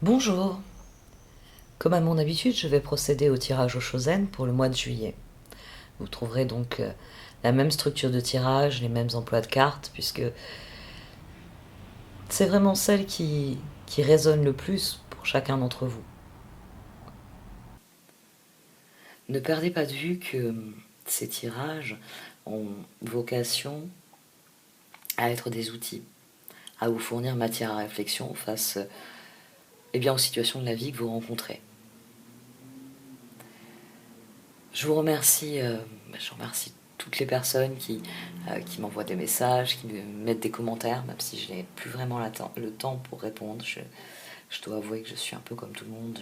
Bonjour. Comme à mon habitude, je vais procéder au tirage au Chosen pour le mois de juillet. Vous trouverez donc la même structure de tirage, les mêmes emplois de cartes, puisque c'est vraiment celle qui résonne le plus pour chacun d'entre vous. Ne perdez pas de vue que ces tirages ont vocation à être des outils, à vous fournir matière à réflexion face aux situations de la vie que vous rencontrez. Je remercie toutes les personnes qui m'envoient des messages, qui me mettent des commentaires, même si je n'ai plus vraiment le temps pour répondre. Je dois avouer que je suis un peu comme tout le monde.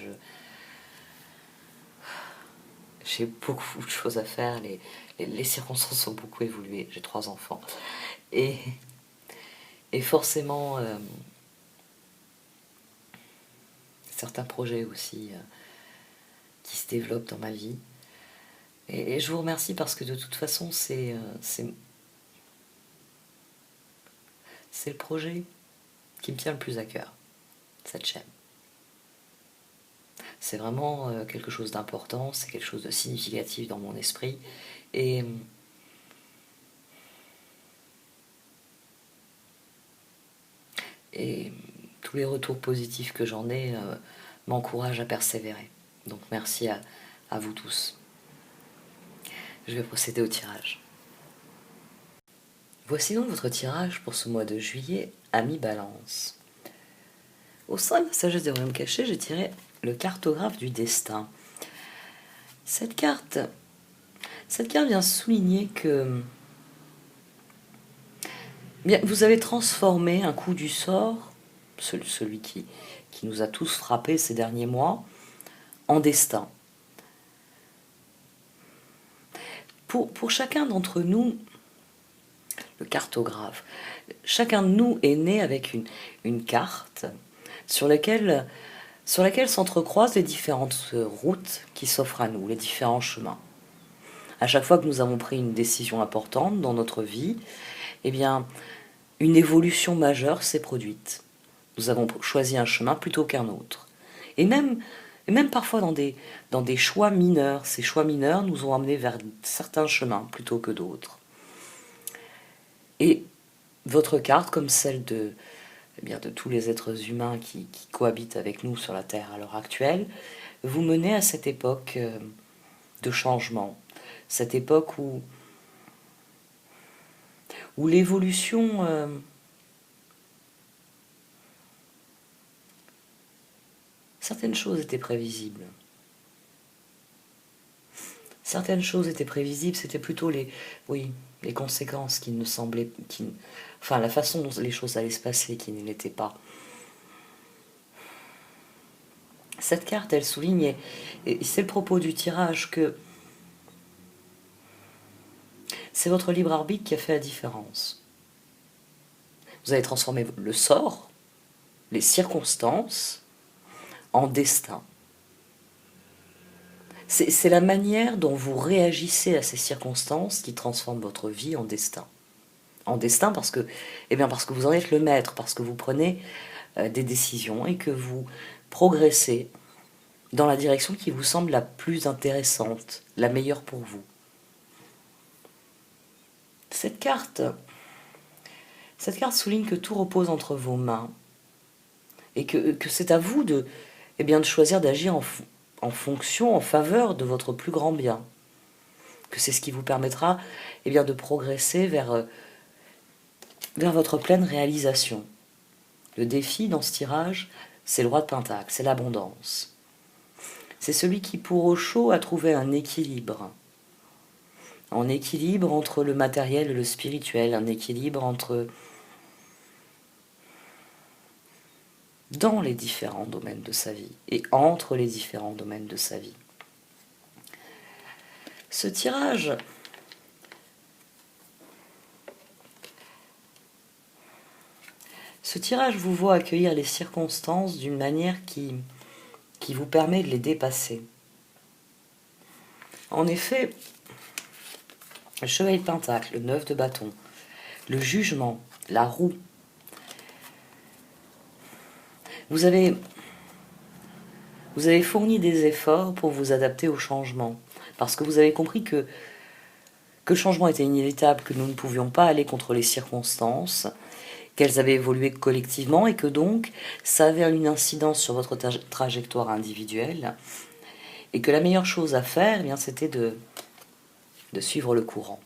J'ai beaucoup de choses à faire. Les circonstances ont beaucoup évolué. J'ai 3 enfants. Et, et forcément, certains projets aussi qui se développent dans ma vie. Et je vous remercie parce que de toute façon, c'est le projet qui me tient le plus à cœur, cette chaîne. C'est vraiment quelque chose d'important, c'est quelque chose de significatif dans mon esprit. Et, et tous les retours positifs que j'en ai m'encouragent à persévérer. Donc merci à vous tous. Je vais procéder au tirage. Voici donc votre tirage pour ce mois de juillet à mi-balance. Au sein de la sagesse des royaumes cachés, j'ai tiré le cartographe du destin. Cette carte vient souligner que bien, vous avez transformé un coup du sort, celui qui nous a tous frappés ces derniers mois, en destin. Pour chacun d'entre nous, le cartographe, chacun de nous est né avec une carte sur laquelle s'entrecroisent les différentes routes qui s'offrent à nous, les différents chemins. À chaque fois que nous avons pris une décision importante dans notre vie, eh bien, une évolution majeure s'est produite. Nous avons choisi un chemin plutôt qu'un autre. Et même parfois dans des choix mineurs, ces choix mineurs nous ont amenés vers certains chemins plutôt que d'autres. Et votre carte, comme celle de tous les êtres humains qui cohabitent avec nous sur la Terre à l'heure actuelle, vous menez à cette époque de changement, cette époque où l'évolution certaines choses étaient prévisibles. Certaines choses étaient prévisibles, c'était plutôt les conséquences qui ne semblaient, enfin la façon dont les choses allaient se passer qui ne l'était pas. Cette carte, elle souligne, et c'est le propos du tirage, que c'est votre libre arbitre qui a fait la différence. Vous avez transformé le sort, les circonstances, en destin. C'est la manière dont vous réagissez à ces circonstances qui transforme votre vie en destin. En destin parce que vous en êtes le maître, parce que vous prenez des décisions et que vous progressez dans la direction qui vous semble la plus intéressante, la meilleure pour vous. Cette carte souligne que tout repose entre vos mains et que c'est à vous de choisir d'agir en fonction, en faveur de votre plus grand bien. Que c'est ce qui vous permettra de progresser vers votre pleine réalisation. Le défi dans ce tirage, c'est le roi de Pentacle, c'est l'abondance. C'est celui qui, pour au chaud, a trouvé un équilibre. Un équilibre entre le matériel et le spirituel, un équilibre dans les différents domaines de sa vie et entre les différents domaines de sa vie. Ce tirage vous voit accueillir les circonstances d'une manière qui vous permet de les dépasser. En effet, le chevalier de Pentacle, le 9 de bâton, le jugement, la roue, vous avez Vous avez fourni des efforts pour vous adapter au changement, parce que vous avez compris que le changement était inévitable, que nous ne pouvions pas aller contre les circonstances, qu'elles avaient évolué collectivement et que donc ça avait une incidence sur votre trajectoire individuelle et que la meilleure chose à faire, eh bien, c'était de suivre le courant.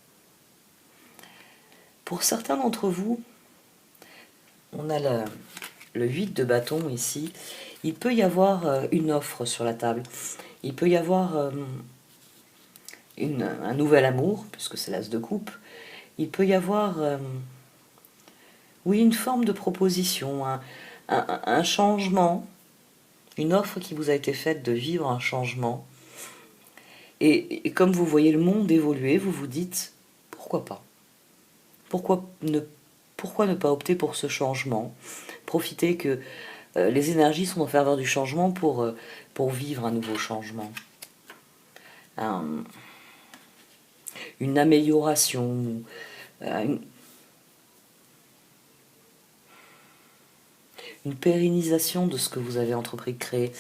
Pour certains d'entre vous, on a le 8 de bâton ici, il peut y avoir une offre sur la table, il peut y avoir un nouvel amour, puisque c'est l'as de coupe, il peut y avoir oui, une forme de proposition, un changement, une offre qui vous a été faite de vivre un changement. Et comme vous voyez le monde évoluer, vous vous dites, pourquoi pas? Pourquoi ne pas opter pour ce changement? Profitez que les énergies sont en faveur du changement pour vivre un nouveau changement. Une amélioration, une pérennisation de ce que vous avez entrepris de créer.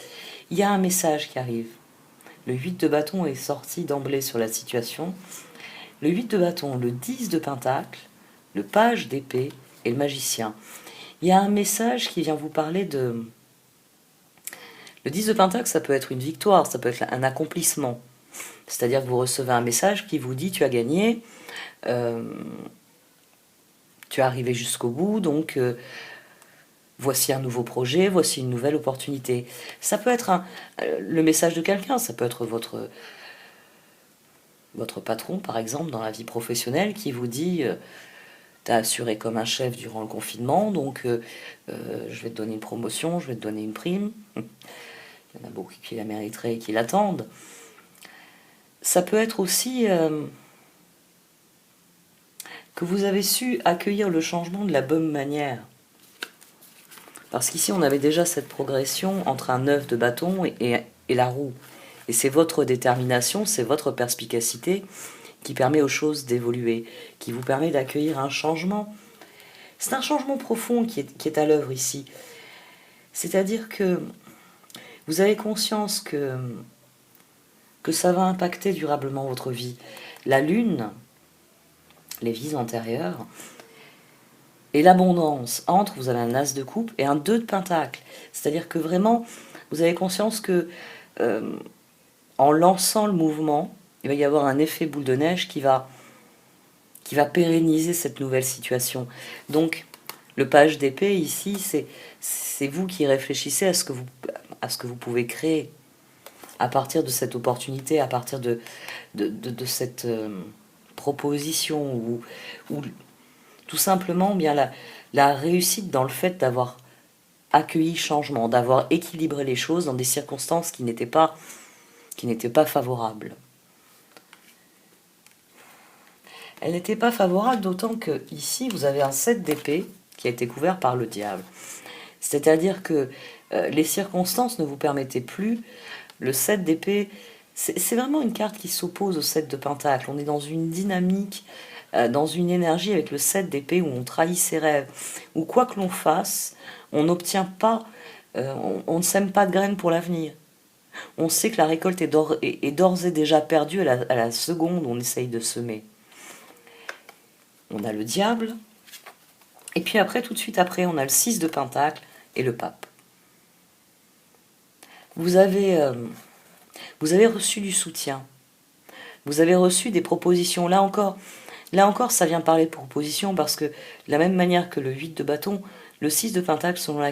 Il y a un message qui arrive. Le 8 de bâton est sorti d'emblée sur la situation. Le 8 de bâton, le 10 de pentacle, le page d'épée et le magicien. Il y a un message qui vient vous parler de... Le 10 de pentacle, ça peut être une victoire, ça peut être un accomplissement. C'est-à-dire que vous recevez un message qui vous dit « tu as gagné, tu es arrivé jusqu'au bout, donc voici un nouveau projet, voici une nouvelle opportunité ». Ça peut être le message de quelqu'un, ça peut être votre patron, par exemple, dans la vie professionnelle, qui vous dit t'as assuré comme un chef durant le confinement, donc je vais te donner une promotion, je vais te donner une prime. Il y en a beaucoup qui la mériteraient et qui l'attendent. Ça peut être aussi que vous avez su accueillir le changement de la bonne manière. Parce qu'ici, on avait déjà cette progression entre un œuf de bâton et la roue. Et c'est votre détermination, c'est votre perspicacité qui permet aux choses d'évoluer, qui vous permet d'accueillir un changement. C'est un changement profond qui est à l'œuvre ici. C'est-à-dire que vous avez conscience que ça va impacter durablement votre vie. La lune, les vies antérieures, et l'abondance. Entre, vous avez un as de coupe et un 2 de pentacle. C'est-à-dire que vraiment, vous avez conscience que en lançant le mouvement, il va y avoir un effet boule de neige qui va pérenniser cette nouvelle situation. Donc, le page d'épée ici, c'est vous qui réfléchissez à ce que vous pouvez créer à partir de cette opportunité, à partir de cette proposition ou tout simplement bien la réussite dans le fait d'avoir accueilli changement, d'avoir équilibré les choses dans des circonstances qui n'étaient pas favorables. Elle n'était pas favorable, d'autant que ici vous avez un 7 d'épée qui a été couvert par le diable. C'est-à-dire que les circonstances ne vous permettaient plus. Le 7 d'épée, c'est vraiment une carte qui s'oppose au 7 de pentacle. On est dans une dynamique, dans une énergie avec le 7 d'épée où on trahit ses rêves, où quoi que l'on fasse, on n'obtient pas, on ne sème pas de graines pour l'avenir. On sait que la récolte est d'ores et déjà perdue à la seconde où on essaye de semer. On a le diable, et puis après, tout de suite après, on a le 6 de pentacle et le pape. Vous avez reçu du soutien. Vous avez reçu des propositions. Là encore, ça vient parler de propositions parce que de la même manière que le 8 de bâton, le 6 de pentacle, selon la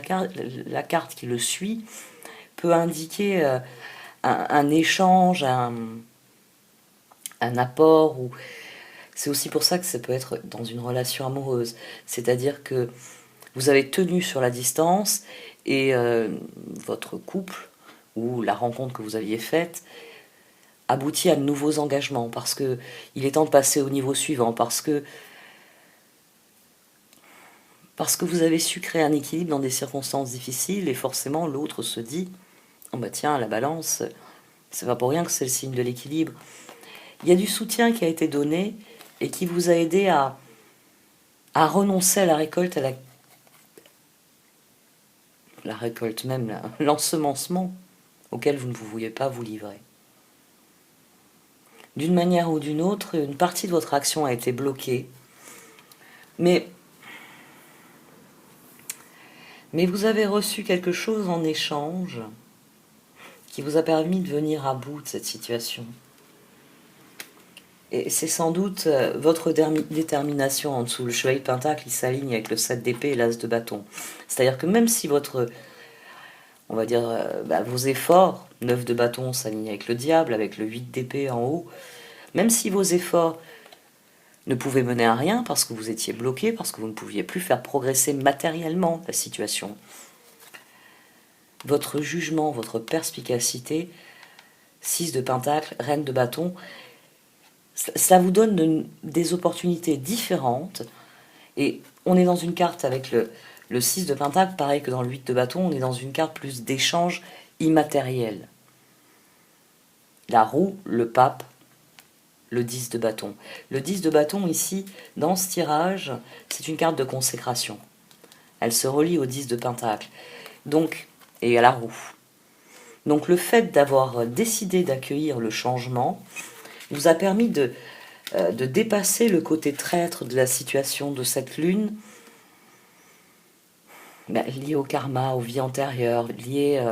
carte qui le suit, peut indiquer un échange, un apport. C'est aussi pour ça que ça peut être dans une relation amoureuse. C'est-à-dire que vous avez tenu sur la distance et votre couple ou la rencontre que vous aviez faite aboutit à de nouveaux engagements parce que il est temps de passer au niveau suivant, parce que vous avez su créer un équilibre dans des circonstances difficiles et forcément l'autre se dit oh bah tiens, la balance, c'est pas pour rien que c'est le signe de l'équilibre. Il y a du soutien qui a été donné et qui vous a aidé à renoncer à la récolte, à la récolte même, l'ensemencement auquel vous ne pouviez pas vous livrer. D'une manière ou d'une autre, une partie de votre action a été bloquée, mais vous avez reçu quelque chose en échange qui vous a permis de venir à bout de cette situation. Et c'est sans doute votre détermination en dessous. Le chevalier de Pentacle, il s'aligne avec le 7 d'épée et l'as de bâton. C'est-à-dire que même si on va dire, vos efforts, 9 de bâton s'aligne avec le diable, avec le 8 d'épée en haut, même si vos efforts ne pouvaient mener à rien parce que vous étiez bloqué, parce que vous ne pouviez plus faire progresser matériellement la situation, votre jugement, votre perspicacité, 6 de Pentacle, reine de bâton, cela vous donne des opportunités différentes. Et on est dans une carte avec le 6 de Pentacle, pareil que dans le 8 de bâton, on est dans une carte plus d'échange immatériel. La roue, le pape, le 10 de bâton. Le 10 de bâton ici, dans ce tirage, c'est une carte de consécration. Elle se relie au 10 de Pentacle. Donc, et à la roue. Donc le fait d'avoir décidé d'accueillir le changement vous a permis de dépasser le côté traître de la situation de cette lune, liée au karma, aux vies antérieures, liée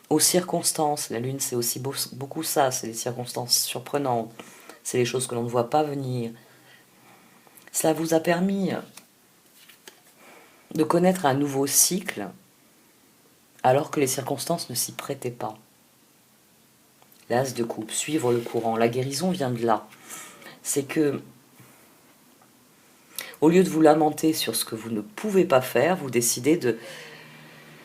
aux circonstances. La lune, c'est aussi beaucoup ça, c'est les circonstances surprenantes, c'est les choses que l'on ne voit pas venir. Cela vous a permis de connaître un nouveau cycle, alors que les circonstances ne s'y prêtaient pas. L'as de coupe, suivre le courant. La guérison vient de là. C'est que, au lieu de vous lamenter sur ce que vous ne pouvez pas faire, vous décidez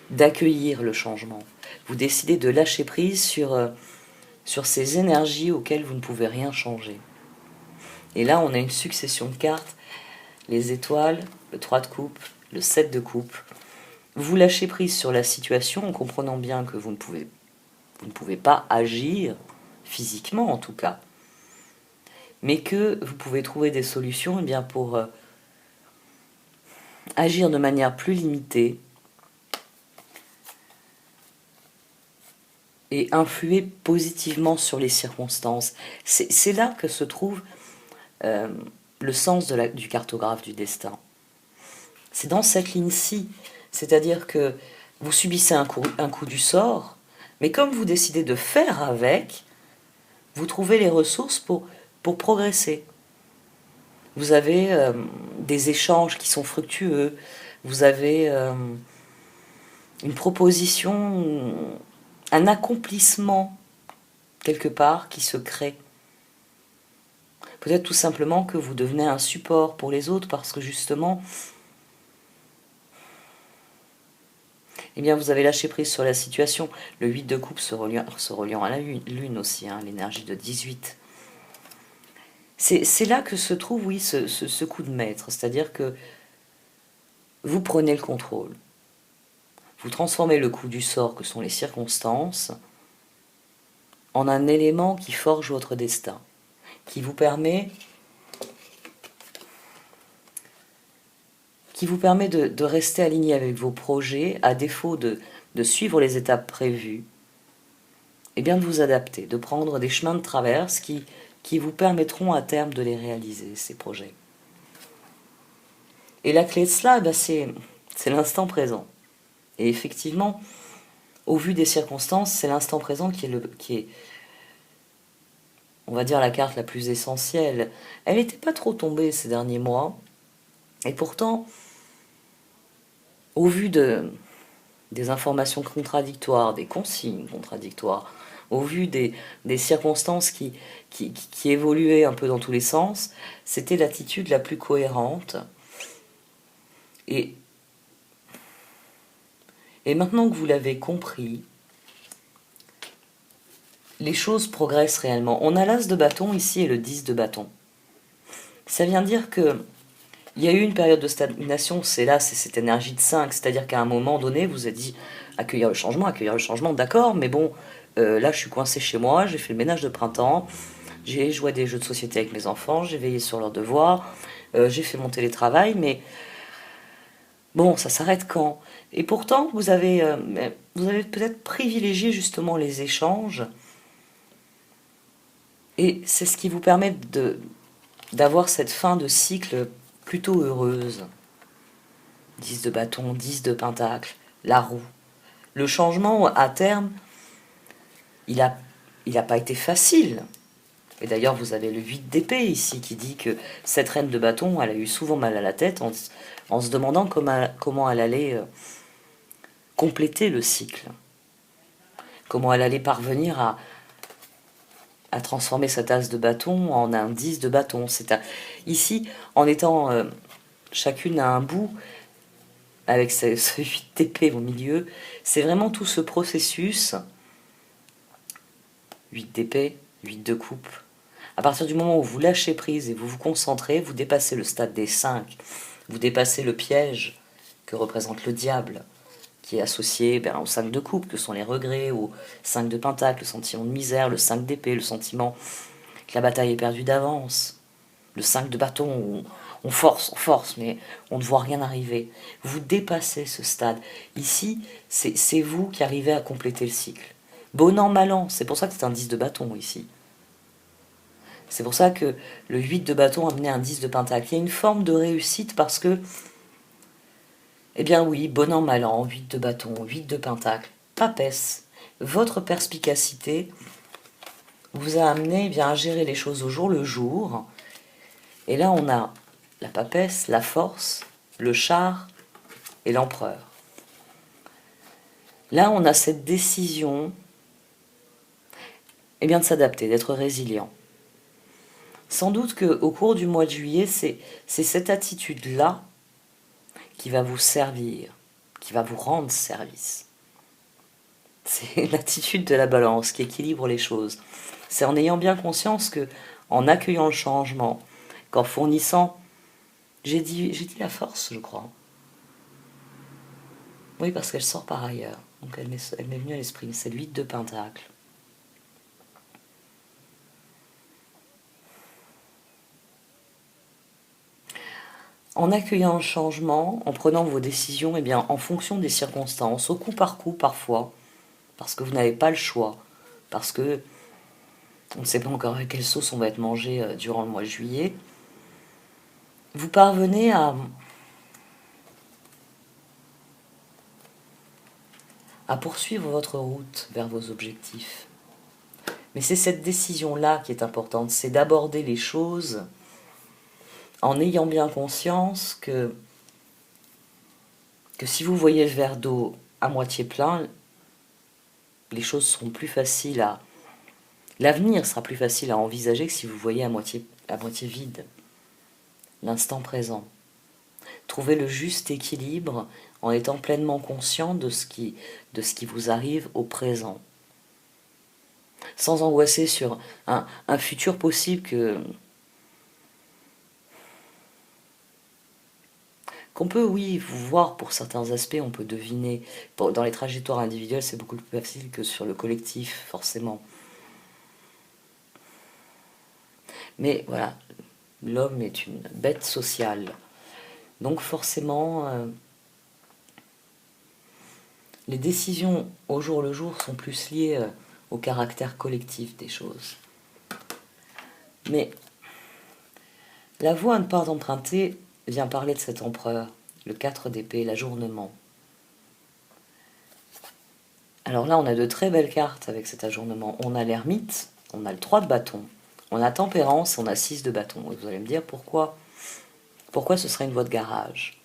d'accueillir le changement. Vous décidez de lâcher prise sur ces énergies auxquelles vous ne pouvez rien changer. Et là, on a une succession de cartes. Les étoiles, le 3 de coupe, le 7 de coupe. Vous lâchez prise sur la situation en comprenant bien que vous ne pouvez pas agir, physiquement en tout cas, mais que vous pouvez trouver des solutions pour agir de manière plus limitée et influer positivement sur les circonstances. C'est là que se trouve le sens du cartographe du destin. C'est dans cette ligne-ci, c'est-à-dire que vous subissez un coup du sort, mais comme vous décidez de faire avec, vous trouvez les ressources pour progresser. Vous avez des échanges qui sont fructueux, vous avez une proposition, un accomplissement quelque part qui se crée. Peut-être tout simplement que vous devenez un support pour les autres parce que justement, vous avez lâché prise sur la situation. Le 8 de coupe se reliant à la lune aussi, l'énergie de 18. C'est là que se trouve, oui, ce coup de maître. C'est-à-dire que vous prenez le contrôle. Vous transformez le coup du sort, que sont les circonstances, en un élément qui forge votre destin, qui vous permet de rester aligné avec vos projets, à défaut de suivre les étapes prévues, et bien de vous adapter, de prendre des chemins de traverse qui vous permettront à terme de les réaliser, ces projets. Et la clé de cela, c'est l'instant présent. Et effectivement, au vu des circonstances, c'est l'instant présent qui est, on va dire, la carte la plus essentielle. Elle n'était pas trop tombée ces derniers mois, et pourtant, au vu des informations contradictoires, des consignes contradictoires, au vu des circonstances qui évoluaient un peu dans tous les sens, c'était l'attitude la plus cohérente. Et maintenant que vous l'avez compris, les choses progressent réellement. On a l'as de bâton ici et le 10 de bâton. Ça vient dire que il y a eu une période de stagnation, c'est cette énergie de 5, c'est-à-dire qu'à un moment donné, vous avez dit accueillir le changement, d'accord, mais bon, là je suis coincé chez moi, j'ai fait le ménage de printemps, j'ai joué à des jeux de société avec mes enfants, j'ai veillé sur leurs devoirs, j'ai fait mon télétravail, mais Bon, ça s'arrête quand? Et pourtant, vous avez peut-être privilégié justement les échanges, et c'est ce qui vous permet d'avoir cette fin de cycle plutôt heureuse. 10 de bâton, 10 de pentacle, la roue. Le changement, à terme, il a, il a pas été facile. Et d'ailleurs, vous avez le 8 d'épée ici qui dit que cette reine de bâton, elle a eu souvent mal à la tête en se demandant comment elle allait compléter le cycle. Comment elle allait parvenir à transformer cette as de bâton en un 10 de bâton. Ici, en étant chacune à un bout, avec ce 8 d'épée au milieu, c'est vraiment tout ce processus. 8 d'épée, 8 de coupe. À partir du moment où vous lâchez prise et vous vous concentrez, vous dépassez le stade des 5, vous dépassez le piège que représente le diable, qui est associé au 5 de coupe, que sont les regrets, au 5 de pentacle, le sentiment de misère, le 5 d'épée, le sentiment que la bataille est perdue d'avance, le 5 de bâton, où on force, mais on ne voit rien arriver. Vous dépassez ce stade. Ici, c'est vous qui arrivez à compléter le cycle. Bon an, mal an, c'est pour ça que c'est un 10 de bâton ici. C'est pour ça que le 8 de bâton a amené un 10 de pentacle. Il y a une forme de réussite parce que, eh bien oui, bon an, mal an, 8 de bâton, 8 de pentacle, papesse. Votre perspicacité vous a amené à gérer les choses au jour le jour. Et là, on a la papesse, la force, le char et l'empereur. Là, on a cette décision de s'adapter, d'être résilient. Sans doute qu'au cours du mois de juillet, c'est cette attitude-là qui va vous servir, qui va vous rendre service. C'est l'attitude de la balance qui équilibre les choses. C'est en ayant bien conscience que, en accueillant le changement, qu'en fournissant, j'ai dit la force, je crois. Oui, parce qu'elle sort par ailleurs. Donc elle m'est venue à l'esprit. C'est le 8 de pentacle. En accueillant le changement, en prenant vos décisions, en fonction des circonstances, au coup parfois, parce que vous n'avez pas le choix, parce que on ne sait pas encore avec quelle sauce on va être mangé durant le mois de juillet, vous parvenez à poursuivre votre route vers vos objectifs. Mais c'est cette décision-là qui est importante, c'est d'aborder les choses en ayant bien conscience que si vous voyez le verre d'eau à moitié plein, les choses seront plus faciles à... L'avenir sera plus facile à envisager que si vous voyez à moitié vide. L'instant présent. Trouver le juste équilibre en étant pleinement conscient de ce qui vous arrive au présent. Sans angoisser sur un futur possible qu'on peut, oui, voir pour certains aspects, on peut deviner. Dans les trajectoires individuelles, c'est beaucoup plus facile que sur le collectif, forcément. Mais voilà, l'homme est une bête sociale. Donc forcément, les décisions au jour le jour sont plus liées au caractère collectif des choses. Mais la voie à ne pas emprunter vient parler de cet empereur, le 4 d'épée, l'ajournement. Alors là, on a de très belles cartes avec cet ajournement. On a l'ermite, on a le 3 de bâton, on a tempérance, on a 6 de bâton. Et vous allez me dire pourquoi ce serait une voie de garage.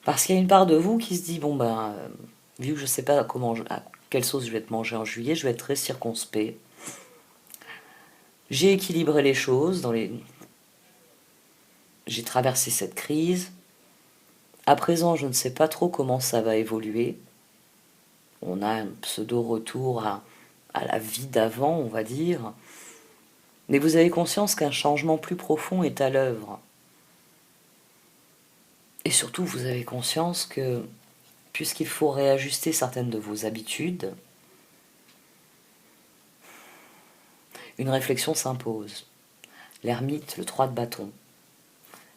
Parce qu'il y a une part de vous qui se dit, vu que je ne sais pas à quelle sauce je vais te manger en juillet, je vais être très circonspect. J'ai équilibré les choses, j'ai traversé cette crise. À présent, je ne sais pas trop comment ça va évoluer. On a un pseudo-retour à la vie d'avant, on va dire. Mais vous avez conscience qu'un changement plus profond est à l'œuvre. Et surtout, vous avez conscience que, puisqu'il faut réajuster certaines de vos habitudes, une réflexion s'impose. L'ermite, le 3 de bâton.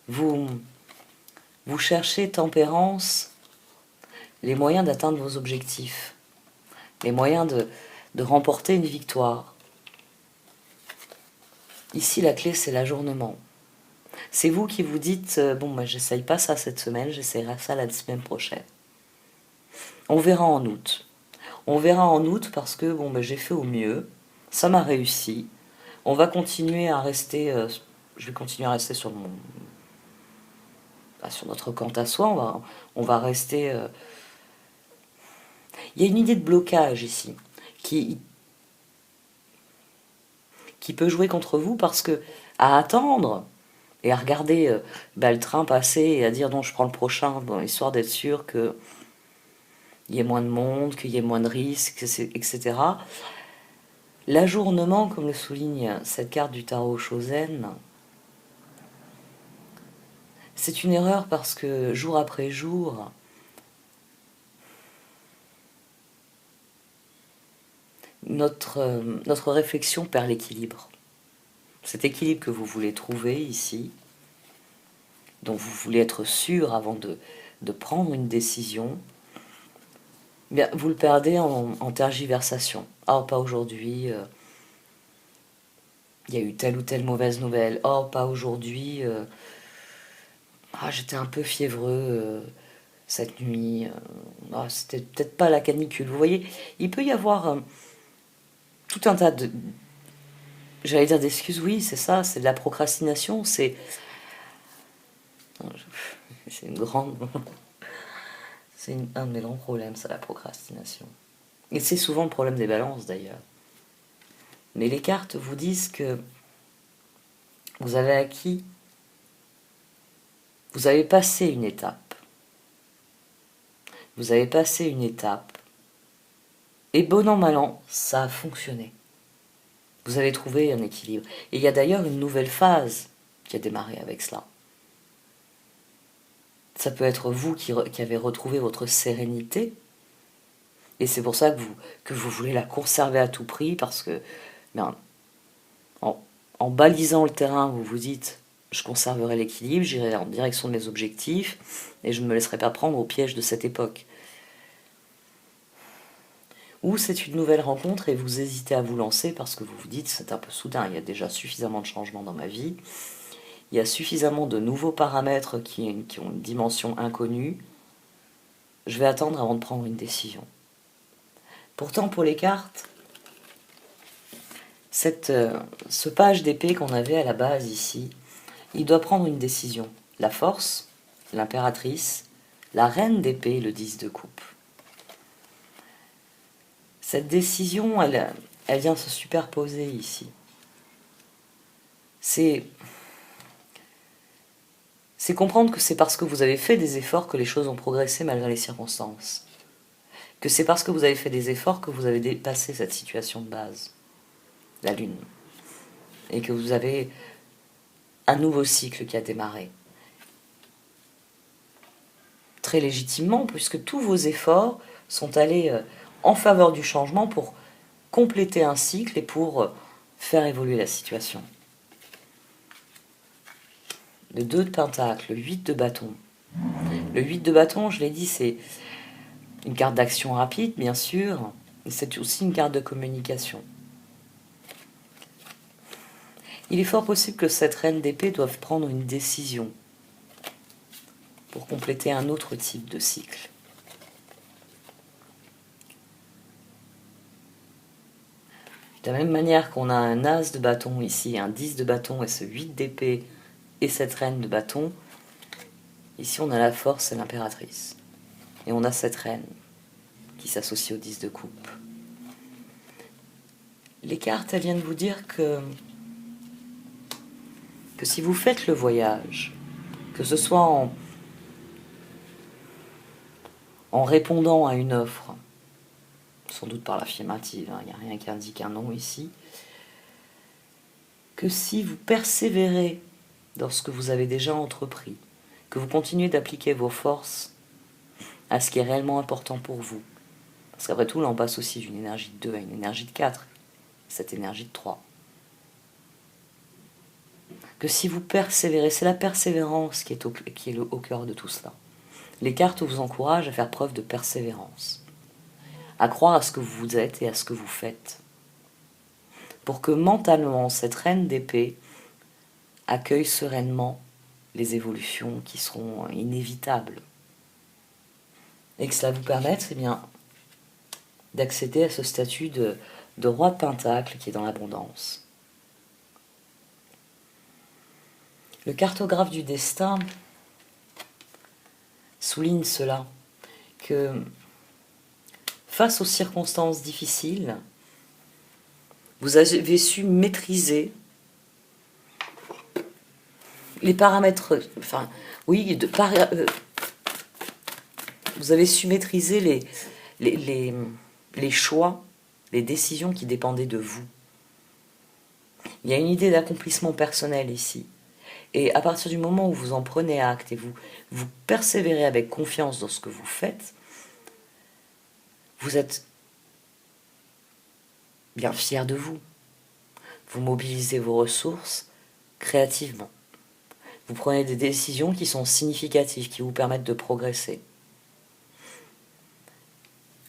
Vous Vous cherchez tempérance, les moyens d'atteindre vos objectifs, les moyens de remporter une victoire. Ici, la clé, c'est l'ajournement. C'est vous qui vous dites, bon, moi, j'essaye pas ça cette semaine, j'essayerai ça la semaine prochaine. On verra en août. On verra en août parce que, bon, j'ai fait au mieux, ça m'a réussi. On va continuer à rester, je vais continuer à rester sur sur notre compte à soi, on va rester... Il y a une idée de blocage ici, qui peut jouer contre vous parce que à attendre et à regarder le train passer et à dire non, je prends le prochain, histoire d'être sûr qu'il y ait moins de monde, qu'il y ait moins de risques, etc. L'ajournement, comme le souligne cette carte du tarot Chosen, c'est une erreur parce que jour après jour, notre réflexion perd l'équilibre. Cet équilibre que vous voulez trouver ici, dont vous voulez être sûr avant de prendre une décision, bien, vous le perdez en tergiversation. Ah, pas aujourd'hui, il y a eu telle ou telle mauvaise nouvelle. Oh, pas aujourd'hui, j'étais un peu fiévreux cette nuit. C'était peut-être pas la canicule. Vous voyez, il peut y avoir tout un tas de... J'allais dire d'excuses, oui, c'est ça, c'est de la procrastination, c'est une grande... C'est un de mes grands problèmes, ça, la procrastination. Et c'est souvent le problème des balances, d'ailleurs. Mais les cartes vous disent que vous avez acquis, vous avez passé une étape. Vous avez passé une étape. Et bon an, mal an, ça a fonctionné. Vous avez trouvé un équilibre. Et il y a d'ailleurs une nouvelle phase qui a démarré avec cela. Ça peut être vous qui avez retrouvé votre sérénité. Et c'est pour ça que vous voulez la conserver à tout prix, parce que en balisant le terrain, vous vous dites, je conserverai l'équilibre, j'irai en direction de mes objectifs, et je ne me laisserai pas prendre au piège de cette époque. Ou c'est une nouvelle rencontre et vous hésitez à vous lancer parce que vous vous dites, c'est un peu soudain, il y a déjà suffisamment de changements dans ma vie, il y a suffisamment de nouveaux paramètres qui ont une dimension inconnue, je vais attendre avant de prendre une décision. Pourtant, pour les cartes, ce page d'épée qu'on avait à la base ici, il doit prendre une décision. La force, l'impératrice, la reine d'épée, le 10 de coupe. Cette décision, elle vient se superposer ici. C'est comprendre que c'est parce que vous avez fait des efforts que les choses ont progressé malgré les circonstances. Que c'est parce que vous avez fait des efforts que vous avez dépassé cette situation de base, la Lune. Et que vous avez un nouveau cycle qui a démarré. Très légitimement, puisque tous vos efforts sont allés en faveur du changement pour compléter un cycle et pour faire évoluer la situation. Le 2 de pentacle, le 8 de bâton. Le 8 de bâton, je l'ai dit, c'est une carte d'action rapide, bien sûr, mais c'est aussi une carte de communication. Il est fort possible que cette reine d'épée doive prendre une décision pour compléter un autre type de cycle. De la même manière qu'on a un as de bâton ici, un 10 de bâton et ce 8 d'épée et cette reine de bâton, ici on a la force et l'impératrice. Et on a cette reine qui s'associe au 10 de coupe. Les cartes, elles viennent vous dire que si vous faites le voyage, que ce soit en répondant à une offre, sans doute par l'affirmative, il n'y a rien qui indique un non ici, que si vous persévérez dans ce que vous avez déjà entrepris, que vous continuez d'appliquer vos forces à ce qui est réellement important pour vous, parce qu'après tout, là, on passe aussi d'une énergie de 2 à une énergie de 4, cette énergie de 3. que si vous persévérez, c'est la persévérance qui est au cœur de tout cela. Les cartes vous encouragent à faire preuve de persévérance, à croire à ce que vous êtes et à ce que vous faites, pour que mentalement cette reine d'épée accueille sereinement les évolutions qui seront inévitables, et que cela vous permette bien, d'accéder à ce statut de roi de pentacle qui est dans l'abondance. Le cartographe du destin souligne cela, que face aux circonstances difficiles, vous avez su maîtriser les paramètres, vous avez su maîtriser les choix, les décisions qui dépendaient de vous. Il y a une idée d'accomplissement personnel ici. Et à partir du moment où vous en prenez acte et vous persévérez avec confiance dans ce que vous faites, vous êtes bien fier de vous. Vous mobilisez vos ressources créativement. Vous prenez des décisions qui sont significatives, qui vous permettent de progresser.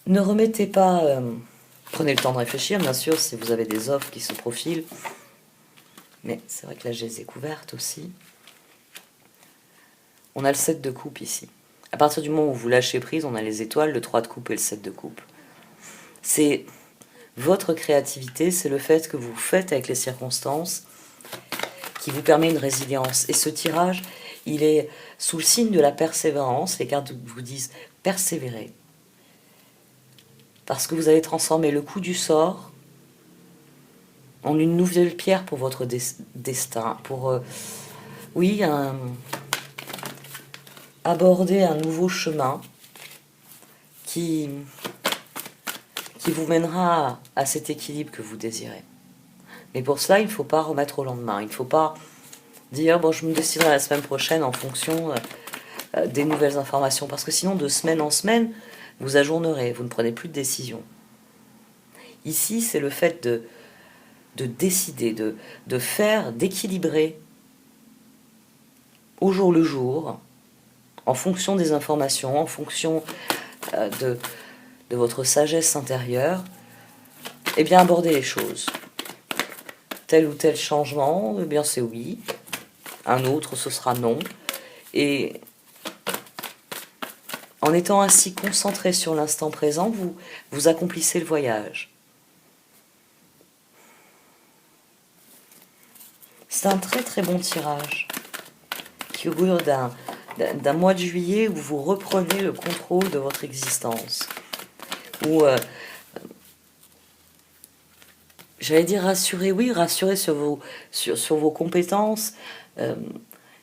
Ne remettez pas... prenez le temps de réfléchir, bien sûr, si vous avez des offres qui se profilent. Mais c'est vrai que là, je les ai couvertes aussi. On a le 7 de coupe ici. À partir du moment où vous lâchez prise, on a les étoiles, le 3 de coupe et le 7 de coupe. C'est votre créativité, c'est le fait que vous faites avec les circonstances qui vous permet une résilience. Et ce tirage, il est sous le signe de la persévérance. Les cartes vous disent persévérer. Parce que vous allez transformer le coup du sort en une nouvelle pierre pour votre destin. Pour, aborder un nouveau chemin qui vous mènera à cet équilibre que vous désirez. Mais pour cela, il ne faut pas remettre au lendemain. Il ne faut pas dire, bon, je me déciderai la semaine prochaine en fonction des nouvelles informations. Parce que sinon, de semaine en semaine, vous ajournerez, vous ne prenez plus de décision. Ici, c'est le fait de décider, de faire, d'équilibrer au jour le jour, en fonction des informations, en fonction de votre sagesse intérieure, et bien aborder les choses. Tel ou tel changement, eh bien c'est oui. Un autre, ce sera non. Et en étant ainsi concentré sur l'instant présent, vous accomplissez le voyage. C'est un très très bon tirage qui augure d'un mois de juillet où vous reprenez le contrôle de votre existence. Où, j'allais dire rassurer, oui, rassurer sur vos compétences,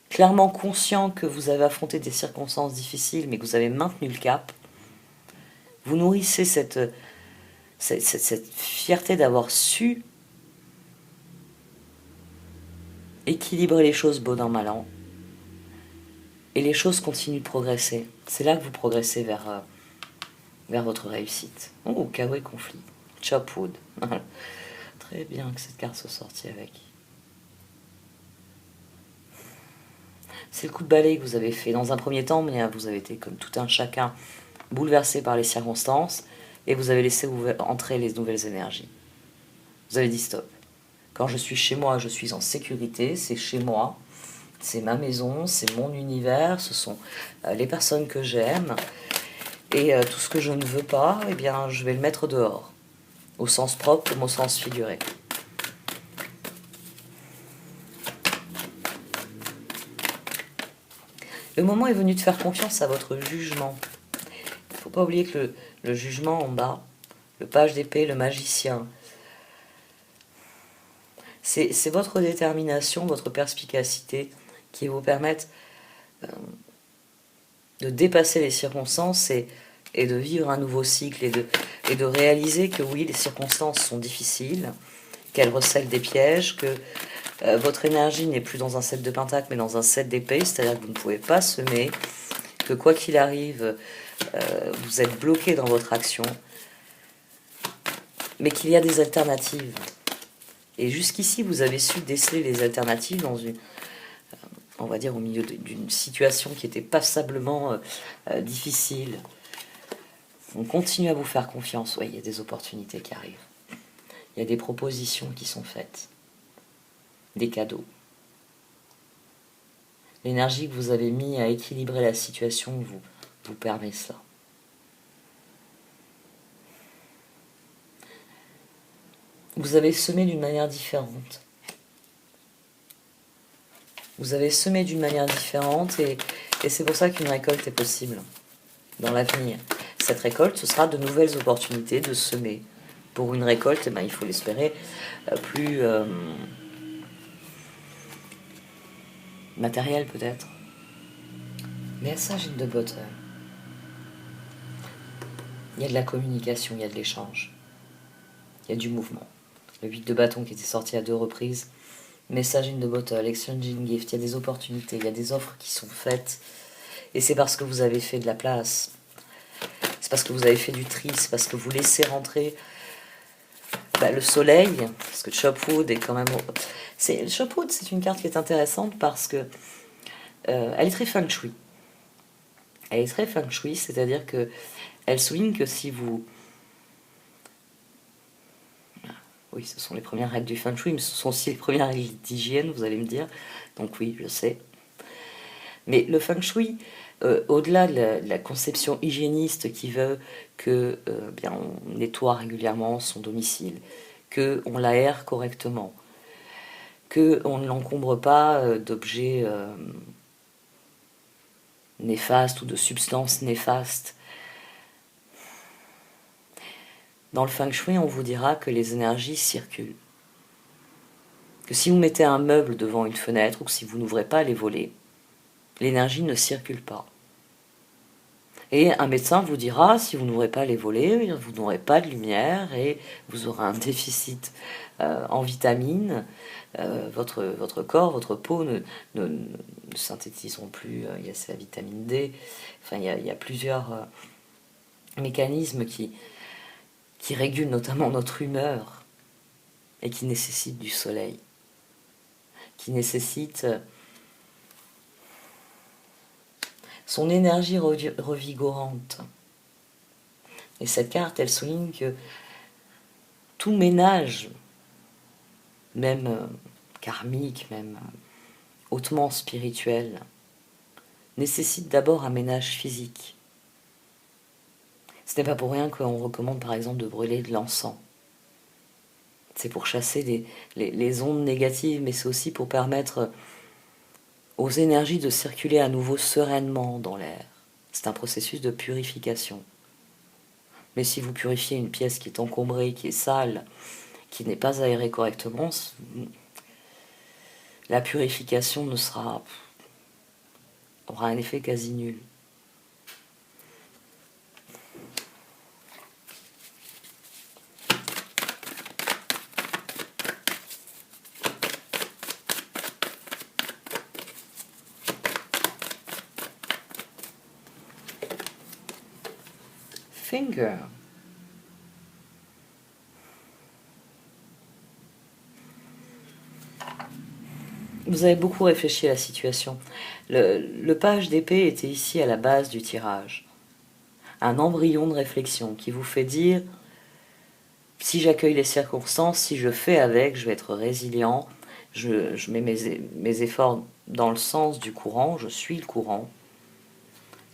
clairement conscient que vous avez affronté des circonstances difficiles, mais que vous avez maintenu le cap. Vous nourrissez cette fierté d'avoir su équilibrer les choses bon an, mal an. Et les choses continuent de progresser. C'est là que vous progressez vers votre réussite. Oh, Kawaii conflit. Chopwood. Très bien que cette carte soit sortie avec. C'est le coup de balai que vous avez fait. Dans un premier temps, vous avez été comme tout un chacun bouleversé par les circonstances et vous avez laissé entrer les nouvelles énergies. Vous avez dit stop. Quand je suis chez moi, je suis en sécurité, c'est chez moi, c'est ma maison, c'est mon univers, ce sont les personnes que j'aime. Et tout ce que je ne veux pas, eh bien, je vais le mettre dehors, au sens propre comme au sens figuré. Le moment est venu de faire confiance à votre jugement. Il ne faut pas oublier que le jugement en bas, le page d'épée, le magicien, c'est votre détermination, votre perspicacité qui vous permettent de dépasser les circonstances et de vivre un nouveau cycle et de réaliser que oui, les circonstances sont difficiles, qu'elles recèlent des pièges, que votre énergie n'est plus dans un 7 de pentacle mais dans un 7 d'épée, c'est-à-dire que vous ne pouvez pas semer, que quoi qu'il arrive, vous êtes bloqué dans votre action, mais qu'il y a des alternatives. Et jusqu'ici, vous avez su déceler les alternatives dans une, on va dire, au milieu d'une situation qui était passablement difficile. On continue à vous faire confiance. Oui, il y a des opportunités qui arrivent. Il y a des propositions qui sont faites. Des cadeaux. L'énergie que vous avez mis à équilibrer la situation vous permet cela. Vous avez semé d'une manière différente. Vous avez semé d'une manière différente et c'est pour ça qu'une récolte est possible dans l'avenir. Cette récolte, ce sera de nouvelles opportunités de semer. Pour une récolte, il faut l'espérer plus matérielle peut-être. Message in the bottle. Il y a de la communication, il y a de l'échange. Il y a du mouvement. Le 8 de bâton qui était sorti à 2 reprises. Message in the bottle, exchanging gift. Il y a des opportunités, il y a des offres qui sont faites. Et c'est parce que vous avez fait de la place. C'est parce que vous avez fait du tri. C'est parce que vous laissez rentrer le soleil. Parce que Chopwood est quand même... Chopwood, c'est une carte qui est intéressante parce que elle est très feng shui. Elle est très feng shui, c'est-à-dire que elle souligne que si vous... Oui, ce sont les premières règles du feng shui, mais ce sont aussi les premières règles d'hygiène, vous allez me dire. Donc oui, je sais. Mais le feng shui, au-delà de la conception hygiéniste qui veut que on nettoie régulièrement son domicile, qu'on l'aère correctement, qu'on ne l'encombre pas d'objets néfastes ou de substances néfastes. Dans le feng shui, on vous dira que les énergies circulent. Que si vous mettez un meuble devant une fenêtre ou que si vous n'ouvrez pas les volets, l'énergie ne circule pas. Et un médecin vous dira, si vous n'ouvrez pas les volets, vous n'aurez pas de lumière et vous aurez un déficit en vitamines. Votre corps, votre peau ne synthétiseront plus. Il y a la vitamine D. Enfin, il y a plusieurs mécanismes qui régulent notamment notre humeur et qui nécessitent du soleil, qui nécessitent son énergie revigorante. Et cette carte, elle souligne que tout ménage, même karmique, même hautement spirituel, nécessite d'abord un ménage physique. Ce n'est pas pour rien qu'on recommande par exemple de brûler de l'encens. C'est pour chasser les ondes négatives, mais c'est aussi pour permettre aux énergies de circuler à nouveau sereinement dans l'air. C'est un processus de purification. Mais si vous purifiez une pièce qui est encombrée, qui est sale, qui n'est pas aérée correctement, la purification aura un effet quasi nul. Finger. Vous avez beaucoup réfléchi à la situation. Le page d'épée était ici à la base du tirage. Un embryon de réflexion qui vous fait dire si j'accueille les circonstances, si je fais avec, je vais être résilient, je mets mes efforts dans le sens du courant, je suis le courant.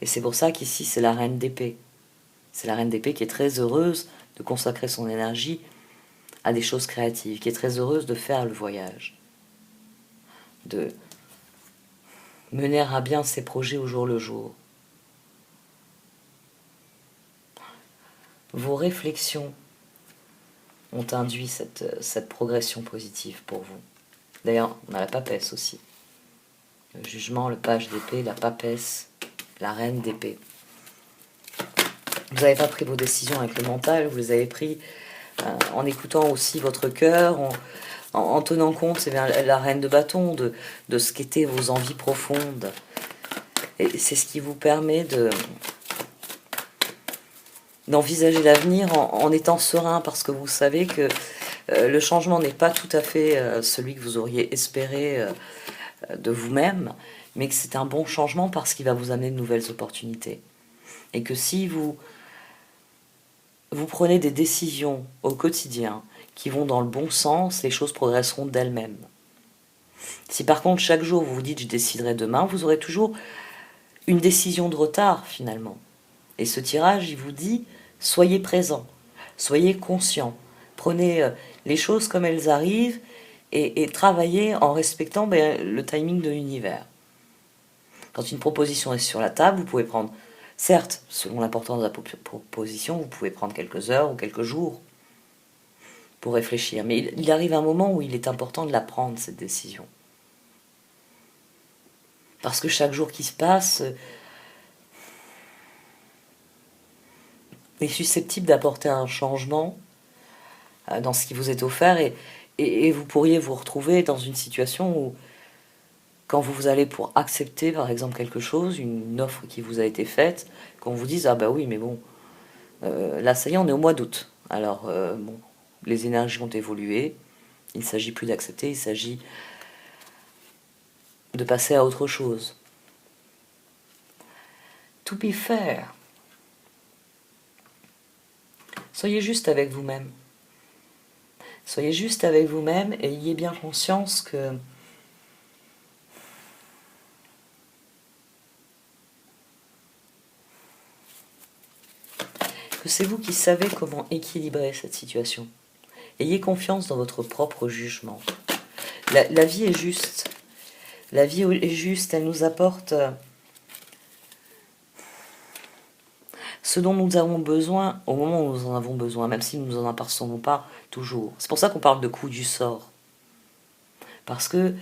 Et c'est pour ça qu'ici c'est la reine d'épée. C'est la reine d'épée qui est très heureuse de consacrer son énergie à des choses créatives, qui est très heureuse de faire le voyage, de mener à bien ses projets au jour le jour. Vos réflexions ont induit cette progression positive pour vous. D'ailleurs, on a la papesse aussi. Le jugement, le page d'épée, la papesse, la reine d'épée. Vous n'avez pas pris vos décisions avec le mental, vous les avez pris en écoutant aussi votre cœur, en tenant compte, c'est bien la reine de bâton, de ce qu'étaient vos envies profondes. Et c'est ce qui vous permet d'envisager l'avenir en étant serein, parce que vous savez que le changement n'est pas tout à fait celui que vous auriez espéré de vous-même, mais que c'est un bon changement parce qu'il va vous amener de nouvelles opportunités. Et que si vous prenez des décisions au quotidien qui vont dans le bon sens, les choses progresseront d'elles-mêmes. Si par contre chaque jour vous vous dites je déciderai demain, vous aurez toujours une décision de retard finalement. Et ce tirage, il vous dit soyez présent, soyez conscient, prenez les choses comme elles arrivent et travaillez en respectant le timing de l'univers. Quand une proposition est sur la table, vous pouvez prendre, certes, selon l'importance de la proposition, vous pouvez prendre quelques heures ou quelques jours pour réfléchir. Mais il arrive un moment où il est important de la prendre, cette décision. Parce que chaque jour qui se passe est susceptible d'apporter un changement dans ce qui vous est offert et vous pourriez vous retrouver dans une situation où, quand vous allez pour accepter par exemple quelque chose, une offre qui vous a été faite, qu'on vous dise ah bah oui mais bon, là ça y est on est au mois d'août, alors bon, les énergies ont évolué, il ne s'agit plus d'accepter, il s'agit de passer à autre chose. To be fair, soyez juste avec vous-même. Soyez juste avec vous-même et ayez bien conscience que c'est vous qui savez comment équilibrer cette situation. Ayez confiance dans votre propre jugement. La vie est juste. La vie est juste, elle nous apporte ce dont nous avons besoin au moment où nous en avons besoin, même si nous n'en apercevons pas toujours. C'est pour ça qu'on parle de coup du sort. Parce que,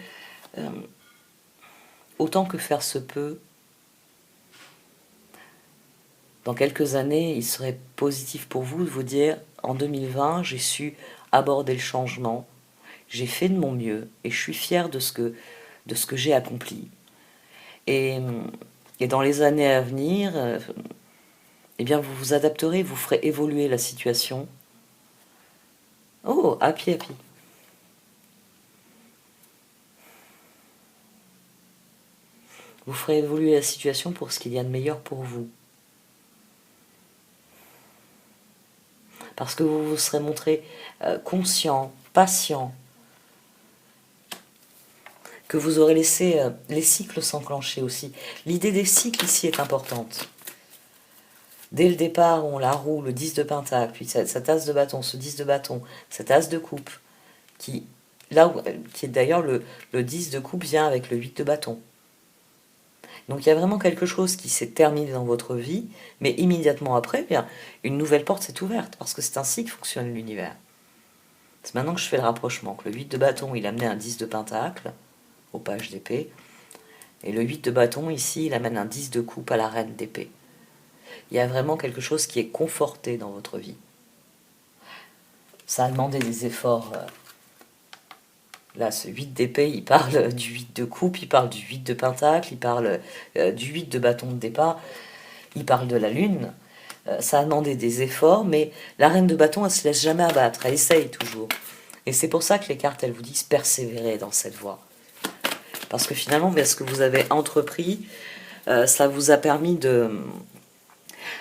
autant que faire se peut, dans quelques années, il serait positif pour vous de vous dire, en 2020, j'ai su aborder le changement, j'ai fait de mon mieux, et je suis fière de ce que j'ai accompli. Et dans les années à venir, eh bien, vous vous adapterez, vous ferez évoluer la situation. Oh, happy, happy. Vous ferez évoluer la situation pour ce qu'il y a de meilleur pour vous. Parce que vous vous serez montré conscient, patient, que vous aurez laissé les cycles s'enclencher aussi. L'idée des cycles ici est importante. Dès le départ, on la roue, le 10 de pentacle, puis cette as de bâton, ce 10 de bâton, cette as de coupe, qui est d'ailleurs le 10 de coupe vient avec le 8 de bâton. Donc il y a vraiment quelque chose qui s'est terminé dans votre vie, mais immédiatement après, bien, une nouvelle porte s'est ouverte, parce que c'est ainsi que fonctionne l'univers. C'est maintenant que je fais le rapprochement, que le 8 de bâton, il amenait un 10 de pentacle, au page d'épée, et le 8 de bâton, ici, il amène un 10 de coupe à la reine d'épée. Il y a vraiment quelque chose qui est conforté dans votre vie. Ça a demandé des efforts. Là, ce 8 d'épée, il parle du 8 de coupe, il parle du 8 de pentacle, il parle du 8 de bâton de départ, il parle de la lune. Ça a demandé des efforts, mais la reine de bâton, elle se laisse jamais abattre, elle essaye toujours. Et c'est pour ça que les cartes, elles vous disent persévérer dans cette voie. Parce que finalement, ce que vous avez entrepris, ça vous a permis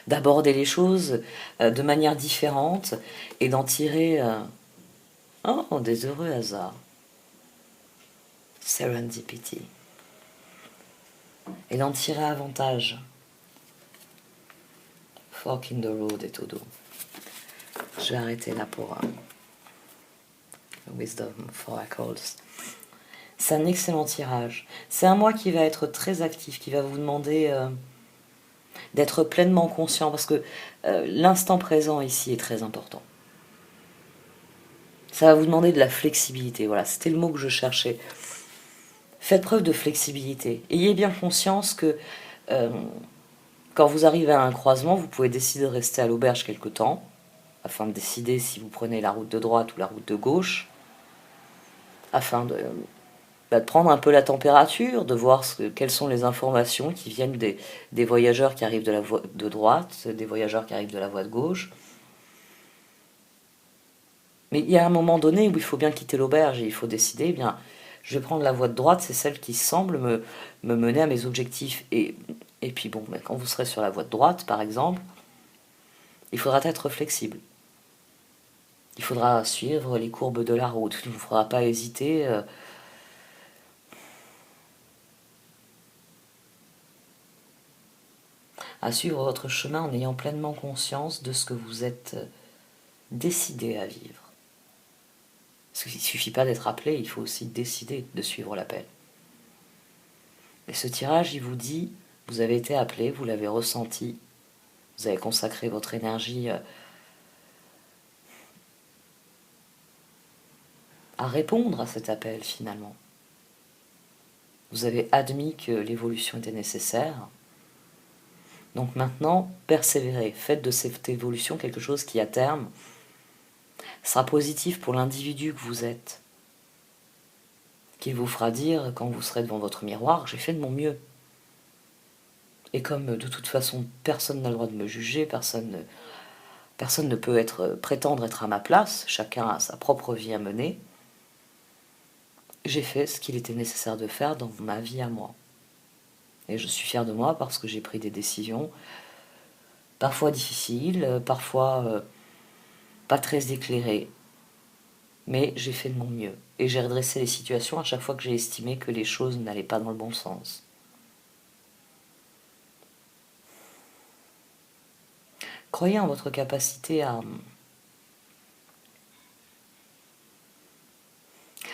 d'aborder les choses de manière différente et d'en tirer des heureux hasards. Serendipity. Et d'en tirer avantage. Fork in the road et tout. Je vais arrêter là pour Wisdom for Oracles. C'est un excellent tirage. C'est un mois qui va être très actif, qui va vous demander d'être pleinement conscient, parce que l'instant présent ici est très important. Ça va vous demander de la flexibilité. Voilà, c'était le mot que je cherchais. Faites preuve de flexibilité. Ayez bien conscience que quand vous arrivez à un croisement, vous pouvez décider de rester à l'auberge quelque temps, afin de décider si vous prenez la route de droite ou la route de gauche, afin de prendre un peu la température, de voir quelles sont les informations qui viennent des voyageurs qui arrivent de la voie de droite, des voyageurs qui arrivent de la voie de gauche. Mais il y a un moment donné où il faut bien quitter l'auberge et il faut décider, eh bien, je vais prendre la voie de droite, c'est celle qui semble me mener à mes objectifs. Et puis bon, mais quand vous serez sur la voie de droite, par exemple, il faudra être flexible. Il faudra suivre les courbes de la route. Il ne faudra pas hésiter. À suivre votre chemin en ayant pleinement conscience de ce que vous êtes décidé à vivre. Parce qu'il ne suffit pas d'être appelé, il faut aussi décider de suivre l'appel. Et ce tirage, il vous dit, vous avez été appelé, vous l'avez ressenti, vous avez consacré votre énergie à répondre à cet appel finalement. Vous avez admis que l'évolution était nécessaire. Donc maintenant, persévérez, faites de cette évolution quelque chose qui à terme sera positif pour l'individu que vous êtes. Qu'il vous fera dire, quand vous serez devant votre miroir, j'ai fait de mon mieux. Et comme de toute façon, personne n'a le droit de me juger, personne ne peut prétendre être à ma place, chacun a sa propre vie à mener, j'ai fait ce qu'il était nécessaire de faire dans ma vie à moi. Et je suis fière de moi parce que j'ai pris des décisions, parfois difficiles, parfois pas très éclairées, mais j'ai fait de mon mieux. Et j'ai redressé les situations à chaque fois que j'ai estimé que les choses n'allaient pas dans le bon sens. Croyez en votre capacité à...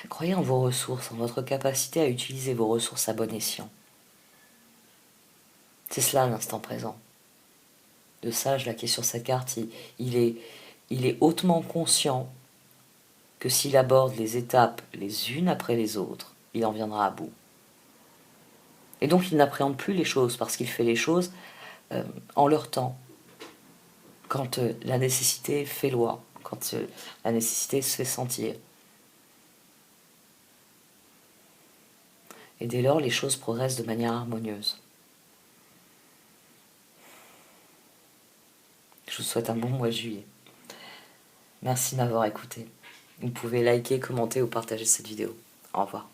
Croyez en vos ressources, en votre capacité à utiliser vos ressources à bon escient. C'est cela l'instant présent. Le sage, là, qui est sur cette carte, il est hautement conscient que s'il aborde les étapes les unes après les autres, il en viendra à bout. Et donc il n'appréhende plus les choses, parce qu'il fait les choses en leur temps, quand la nécessité fait loi, quand la nécessité se fait sentir. Et dès lors, les choses progressent de manière harmonieuse. Je vous souhaite un bon mois de juillet. Merci de m'avoir écouté. Vous pouvez liker, commenter ou partager cette vidéo. Au revoir.